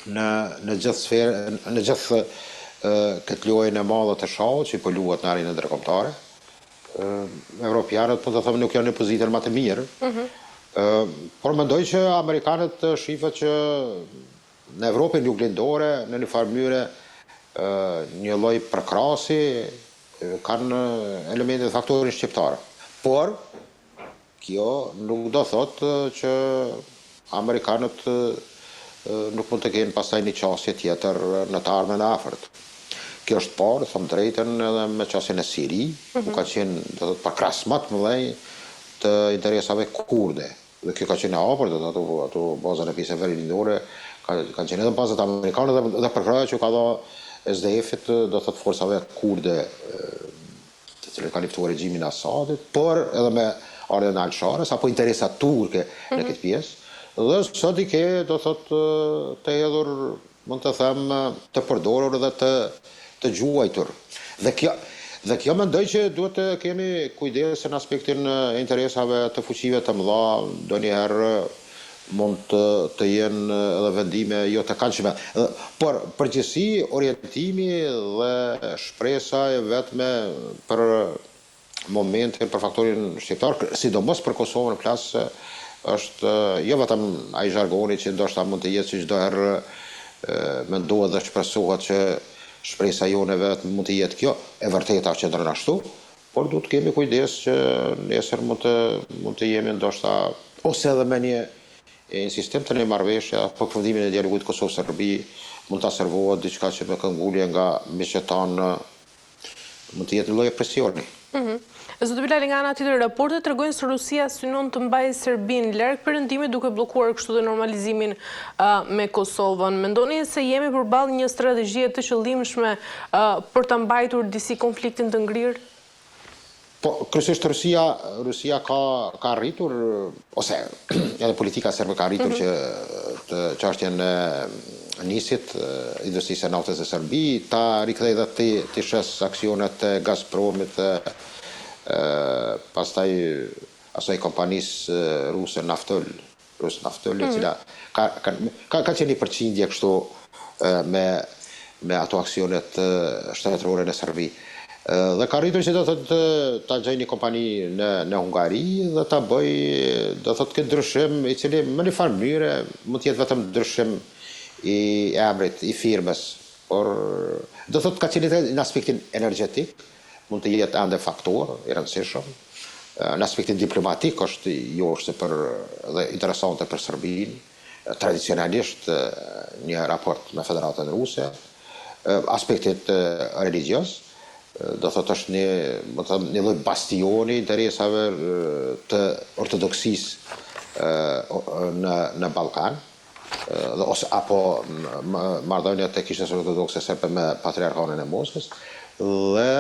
në gjithë sferë, në gjithë këtë lojën e madhe të shahut që po luhet në arenën ndërkombëtare. Evropianët, po të thëmë, nuk janë në pozitën më të mirë. Por mendoj që amerikanët shifën që në Evropën juglindore, në një farë mënyrë, një lloj përkrahasi kanë elemente të faktorin shqiptar. Por kjo nuk do thotë që amerikanët nuk mund të kenë pastaj një qasje tjetër në të ardhmen e afërt. Kjo është parë, thëmë drejtën, edhe me qasjen e Siri, ku ka qenë, do të thotë, përkrahas më të mëdhenj të interesave kurde. Dhe kjo ka qenë e hapur, do të thotë, ato bazën e pjesëve veriminore kanë qenë edhe bazat amerikane dhe përkrahja që ka dhënë SDF-it, do të thotë, forcave kurde të cilët kanë luftuar regjimin e Asadit, por edhe me ardhen e Al-Sharës apo interesat turke në këtë pjesë. Dhe sot i ke, do thotë, të hedhur, mund të them, të përdorur dhe të gjuajtur. Dhe kjo mendoj që duhet të kemi kujdes në aspektin e interesave të fuqive të mëdha, ndonjëherë mund të jenë edhe vendime jo të këndshme. Por përgjithësi orientimi dhe shpresa e vetme për momentin, për faktorin shqiptar, sidomos për Kosovën plas, është jo vetëm ai zhargoni që ndoshta mund të jetë që çdo herë mendohet dhe shpresohet që shpresa jone vetëm mund të jetë kjo, e vërteta që ndron ashtu, por duhet të kemi kujdes që nesër mund të jemi ndoshta ose edhe me një insistim të një marrëveshje apo përfundimin e dialogut Kosovë-Serbi mund ta servohet diçka që me këngulje nga miqtan mund të jetë një lloj presioni. Zoti Bilali, nga ana tjetër, raportet tregojnë se Rusia synon të mbajë Serbinë larg perëndimit duke bllokuar kështu dhe normalizimin me Kosovën. Mendoni se jemi përballë një strategjie të qëllimshme për ta mbajtur disi konfliktin të ngrirë? Po, kryesisht Rusia ka arritur, ose edhe politika serbe ka arritur që të çështjen e nisit, industrisë e naftës së Serbi, ta rikthej dhe të shes aksionet e Gazpromit, pastaj asaj kompanisë ruse Naftol, e cila ka qenë një përqindje kështu me ato aksionet shtetërore në Serbi. Dhe ka rritur që do të ta gjej një kompani në Hungari dhe ta bëj, do thotë, këtë ndryshim i cili në një farë mënyrë mund të jetë vetëm ndryshim i emrit, i firmës, por do thotë ka qenë në aspektin energjetik, mund të jetë ende faktor i rëndësishëm. Në aspektin diplomatik është joshtë dhe interesante për Serbinë, tradicionalisht një raport me Federatën Ruse, aspektit religios, do thotë është një lloj bastioni interesave të ortodoksisë në Ballkan, apo marrëdhëniet e kishës ortodokse serbe me patriarkanën e Moskës, dhe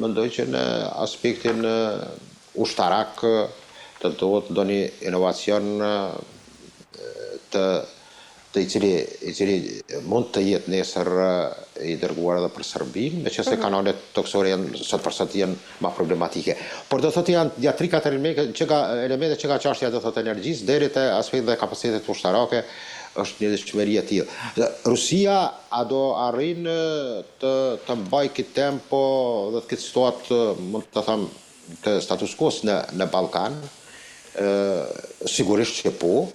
mendoj që në aspektin ushtarak të duhet ndonjë inovacion i cili mund të jetë nesër i dërguar edhe për Serbinë, meqense kanalet toksore janë sot për sot janë më problematike. Por do thotë janë 3-4 elemente që ka çështja do thotë energjisë deri te aspekti dhe kapacitetet ushtarake është një dëshmëri e tillë. Rusia a do arrin të mbajë këtë tempo dhe këtë situatë, mund të them, të status quo në Ballkan? Sigurisht që po,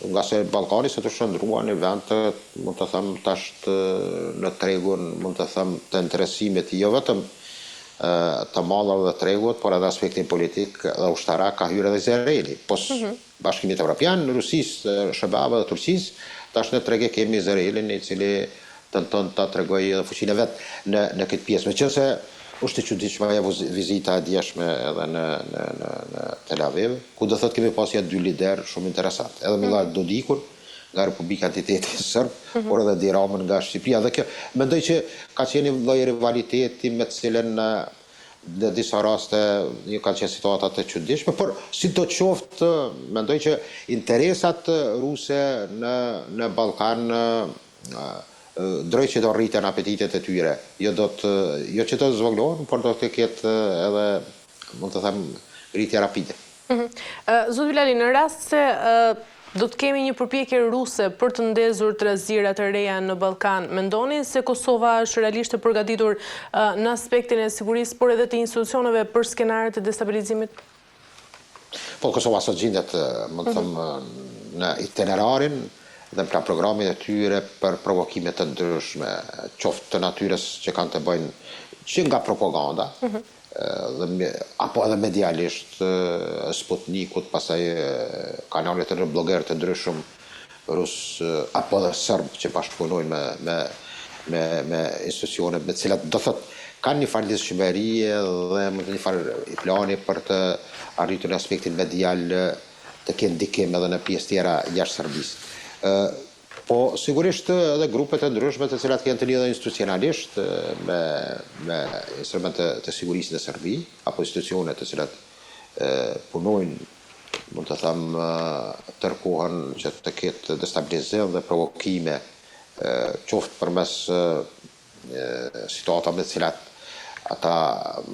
nga se Ballkani sot është shndruar në vend të, mund të them, tash në tregun, mund të them, të interesimit jo vetëm të madhave dhe tregut, por edhe aspektin politik dhe ushtarak ka hyrë edhe Izraeli. Bashkimit Evropian, Rusisë, Shebave dhe Turqisë, tash në treg e kemi Izraelin i cili tenton ta tregojë edhe fuqinë e vet në këtë pjesë. Meqense është e çuditshme ajo vizita e djeshme edhe në Tel Aviv, ku do thotë kemi pasur 2 lider shumë interesant. Edhe Milorad Dodikur nga Republika Entiteti Serb, por edhe Edi Ramën nga Shqipëria. Dhe kjo mendoj që ka qenë një lloj rivaliteti me të cilën në disa raste kanë qenë situata të çuditshme, por sidoqoftë mendoj që interesat ruse në Ballkan drejt që do rriten apetitet e tyre. Jo që do të zvoglohen, por do të ketë edhe, mund të them, rritje rapide. Zot Bilali, në rast se do të kemi një përpjekje ruse për të ndezur trazira të reja në Ballkan. Mendoni se Kosova është realisht e përgatitur në aspektin e sigurisë, por edhe të institucioneve për skenaret e destabilizimit? Po, Kosova sot gjendet, më të thëmë, në itinerarin dhe plan programit e tyre për provokimet të ndryshme, qoftë të natyres që kanë të bëjnë që nga propaganda, apo edhe medialisht, Sputnikut, pastaj kanalet të blogerë të ndryshëm rus, apo edhe sërbë që bashkëpunojnë me institucione, me cilat do thot kanë një farë lidhshmërie dhe një farë i plani për të arritur në aspektin medial të kenë ndikim edhe në pjesë tjera jashtë Serbisë. Po sigurisht edhe grupet e ndryshme të cilat kanë të lidhur institucionalisht me instrumente të sigurisë në Serbi, apo institucione të cilat punojnë, mund të them, tërkohën që të ketë destabilizim dhe provokime, qoftë përmes situatave me të cilat ata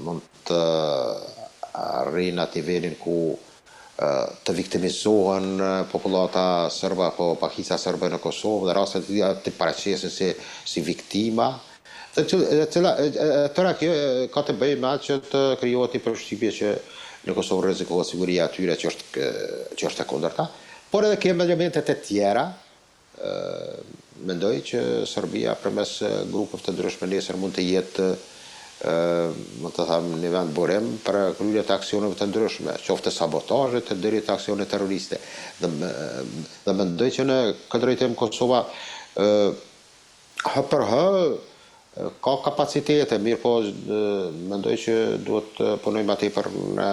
mund të arrijnë atë nivelin ku të viktimizohen popullata sërba apo pakisja sërbe në Kosovë dhe rastet të paraqesin si viktima. Tëra kjo ka të bëjë me atë që të krijohet një përshtypje që në Kosovë rrezikohet siguria e tyre që është e kundërta, por edhe kemi elementet e tjera. Mendoj që Serbia përmes grupeve të ndryshme nesër mund të jetë më të them një vend burim për kryrje të aksioneve të ndryshme, qoftë sabotazhet deri të aksione terroriste. Dhe mendoj që në këtë drejtim Kosova hë për hë ka kapacitete, mirë po mendoj që duhet të punojmë atë për në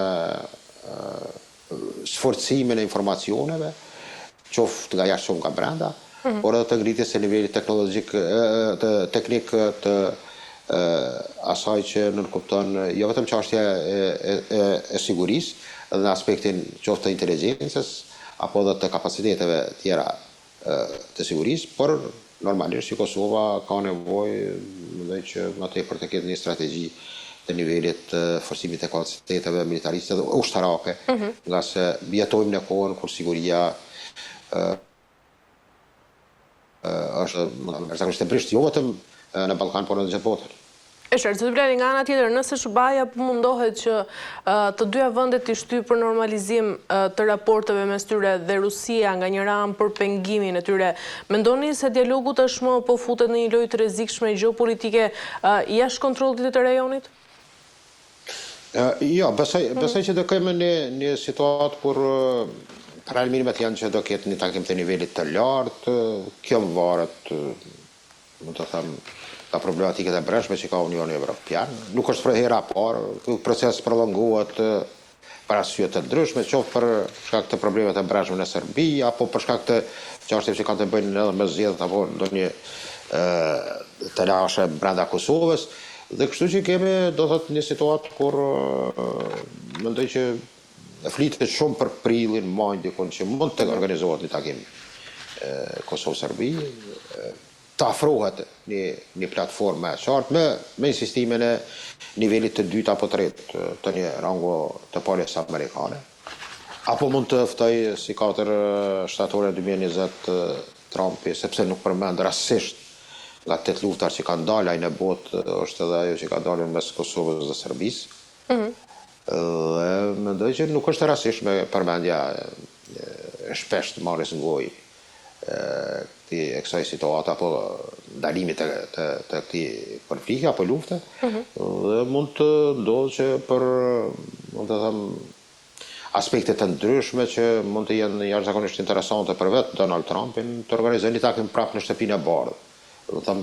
sforcimin e informacioneve, qoftë nga jashtë, qoftë nga brenda, por edhe të ngritjes së nivelit teknologjik, teknik të asaj që nënkupton jo vetëm çështja e sigurisë dhe në aspektin qoftë të inteligjencës apo edhe të kapaciteteve tjera të sigurisë, por normalisht që Kosova ka nevojë, mendoj që më tepër të ketë një strategji të nivelit të forcimit të kapaciteteve militariste dhe ushtarake, nga se jetojmë në kohën kur siguria është zakonisht e prisht jo vetëm në Ballkan, por në gjithë botën. E qartë, zoti Bilali, nga ana tjetër, nëse SBA-ja mundohet që të dyja vendet të shtyjë për normalizim të raporteve mes tyre dhe Rusia nga njëra anë për pengimin e tyre, mendoni se dialogu tashmë po futet në një lojë të rrezikshme gjeopolitike jashtë kontrollit të rajonit? Jo, besoj që do kemi një situatë kur paralajmërimet janë që do ketë një takim të nivelit të lartë, kjo varet, mund të them, nga problematiket e brendshme që ka Unioni Evropian. Nuk është për hera parë, ky proces prolongohet për arsye të ndryshme, qoftë për shkak të problemeve të brendshme në Serbi, apo për shkak të çështjeve që kanë të bëjnë edhe me zgjedhjet apo ndonjë të lashe brenda Kosovës. Dhe kështu që kemi, do thotë, një situatë kur mendoj që flitet shumë për prillin, maj dikun që mund të organizohet një takim Kosovë-Serbi, të afrohet një platformë e qartë me insistimin e nivelit të dytë apo tretë të një rango të palës amerikane. Apo mund të ftoj si 4 shtatore 2020 Trumpi, sepse nuk përmend rastësisht nga 8 luftar që kanë dalë ai në botë, është edhe ajo që ka dalë mes Kosovës dhe Serbisë. Dhe mendoj që nuk është rastësisht me përmendja shpesh të marrjes ngojë e kësaj situate apo ndalimit të këtij konflikti apo lufte, dhe mund të ndodhë që për, mund të them, aspekte të ndryshme që mund të jenë jashtëzakonisht interesante për vetë Donald Trumpin të organizojnë një takim prapë në shtëpinë e bardhë. Do të them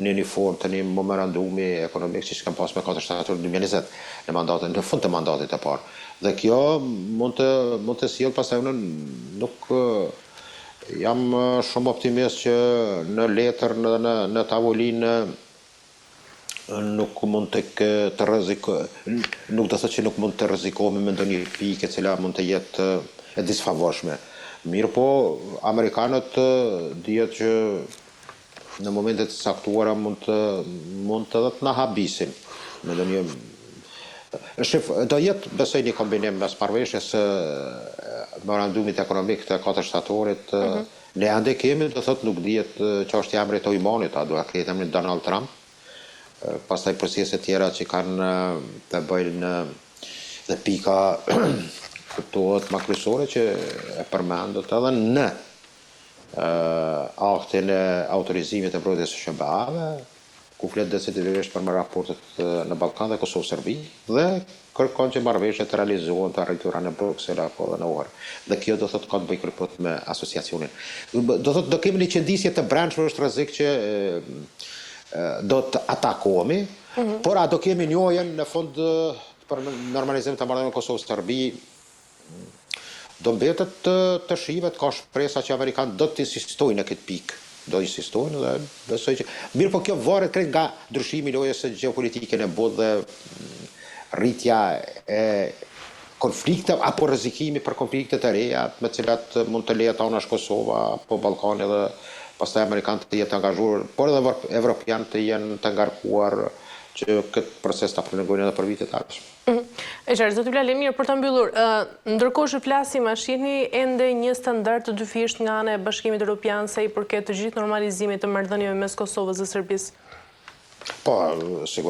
në një formë të një memorandumi ekonomik që kanë pas me 4 shtator 2020 në fund të mandatit të parë. Dhe kjo mund të sjellë pastaj nuk jam shumë optimist që në letër, në tavolinë nuk mund të rrezikohemi, nuk do thotë që nuk mund të rrezikohemi me ndonjë pikë e cila mund të jetë e disfavorshme. Mirë po, amerikanët dihet që në momentet të caktuara mund të na habisin me ndonjë. Do jetë, besoj, një kombinim mes marrëveshjes memorandumit ekonomik të 4 shtatorit, ne ande kemi, do thot nuk dihet që është jam rejtoj monit, a duha kretë emrin Donald Trump, pastaj procese tjera që kanë të bëjnë dhe pika këtohet ma kryesore që e përmendët edhe në aktin e autorizimit e mbrojtjes së SBA-ve, ku flet decidisht për raportet në Ballkan dhe Kosovë-Serbi, dhe kërkon që marrëveshjet të realizohen të arritura në Bruxelles apo dhe në orë. Dhe kjo do thot ka të bëjë kripot me asociacionin. Do thot do kemi një qëndisje të brendshme, është rrezik që do të atakohemi, por a do kemi njojën në fund për normalizim të marrëdhënieve Kosovë-Serbi, do mbetet të shihet, ka shpresa që Amerikanë do të insistojnë në këtë pikë. Do insistojnë dhe besoj që... Mirë po kjo varet krejt nga ndryshimi i lojës së geopolitike në botë dhe rritja e konflikte apo rrezikimi për konflikte të reja me cilat mund të lehet anash Kosova apo Ballkani dhe pastaj amerikanët të jenë të angazhuar, por edhe evropianët të jenë të ngarkuar që këtë proces ta prolongojnë edhe për vitet të ardhshme. E qartë, zoti Bla Lemir, për të mbyllur, ndërkohë që flasim, a shihni ende një standard të dyfisht nga ana e Bashkimit Evropian sa i përket të gjithë normalizimit të marrëdhënieve mes Kosovës dhe Serbisë? Po, sigurisht.